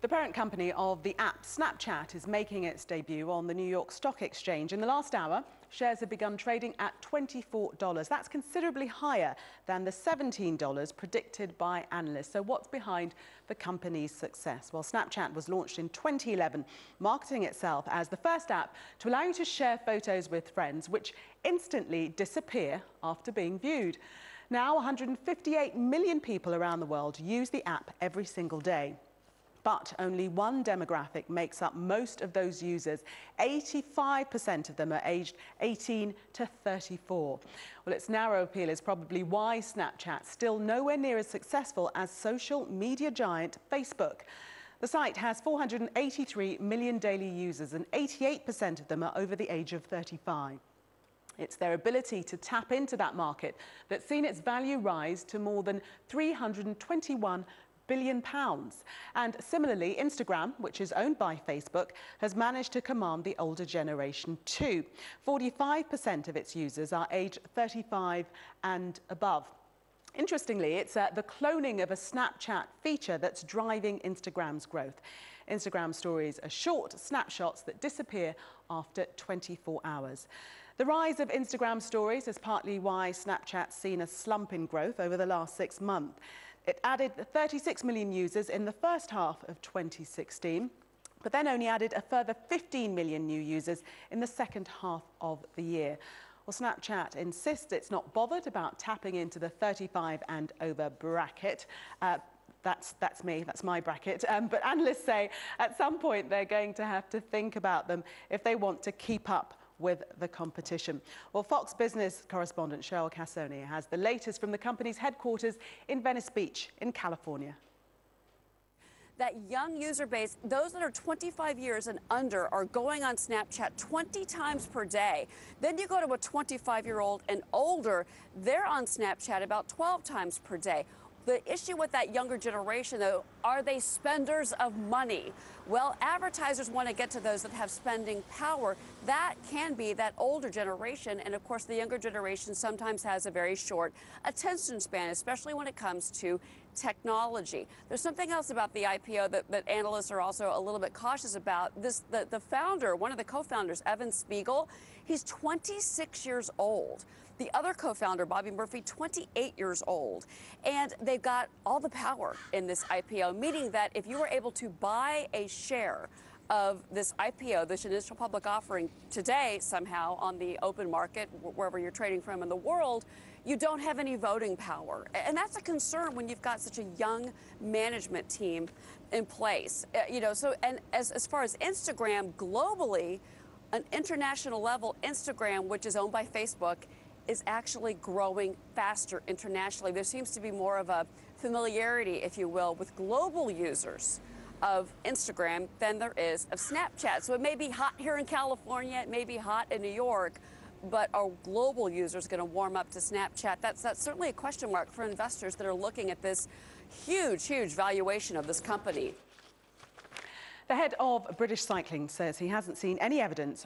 The parent company of the app Snapchat is making its debut on the New York Stock Exchange. In the last hour, shares have begun trading at $24. That's considerably higher than the $17 predicted by analysts. So what's behind the company's success? Well, Snapchat was launched in 2011, marketing itself as the first app to allow you to share photos with friends, which instantly disappear after being viewed. Now, 158 million people around the world use the app every single day. But only one demographic makes up most of those users. 85% of them are aged 18 to 34. Well, its narrow appeal is probably why Snapchat's still nowhere near as successful as social media giant Facebook. The site has 483 million daily users, and 88% of them are over the age of 35. It's their ability to tap into that market that's seen its value rise to more than £321 billion. And similarly, Instagram, which is owned by Facebook, has managed to command the older generation too. 45% of its users are aged 35 and above. Interestingly, it's the cloning of a Snapchat feature that's driving Instagram's growth. Instagram stories are short snapshots that disappear after 24 hours. The rise of Instagram stories is partly why Snapchat's seen a slump in growth over the last 6 months. It added 36 million users in the first half of 2016, but then only added a further 15 million new users in the second half of the year. Well, Snapchat insists it's not bothered about tapping into the 35 and over bracket. That's me, that's my bracket. But analysts say at some point they're going to have to think about them if they want to keep up with the competition. Well, Fox Business correspondent Cheryl Cassonia has the latest from the company's headquarters in Venice Beach in California. That young user base, those that are 25 years and under, are going on Snapchat 20 times per day. Then you go to a 25-year-old and older, they're on Snapchat about 12 times per day. The issue with that younger generation, though, are they spenders of money? Well, advertisers want to get to those that have spending power. That can be that older generation. And of course, the younger generation sometimes has a very short attention span, especially when it comes to technology. There's something else about the IPO that analysts are also a little bit cautious about. The founder, one of the co-founders, Evan Spiegel, he's 26 years old. The other co-founder, Bobby Murphy, 28 years old. And they've got all the power in this IPO, meaning that if you were able to buy a share of this IPO, this initial public offering today somehow on the open market, wherever you're trading from in the world, you don't have any voting power. And that's a concern when you've got such a young management team in place. And as far as Instagram globally, an international level, Instagram, which is owned by Facebook, is actually growing faster internationally. There seems to be more of a familiarity, if you will, with global users of Instagram than there is of Snapchat. So it may be hot here in California, it may be hot in New York, but are global users going to warm up to Snapchat? That's certainly a question mark for investors that are looking at this huge valuation of this company. The head of British Cycling says he hasn't seen any evidence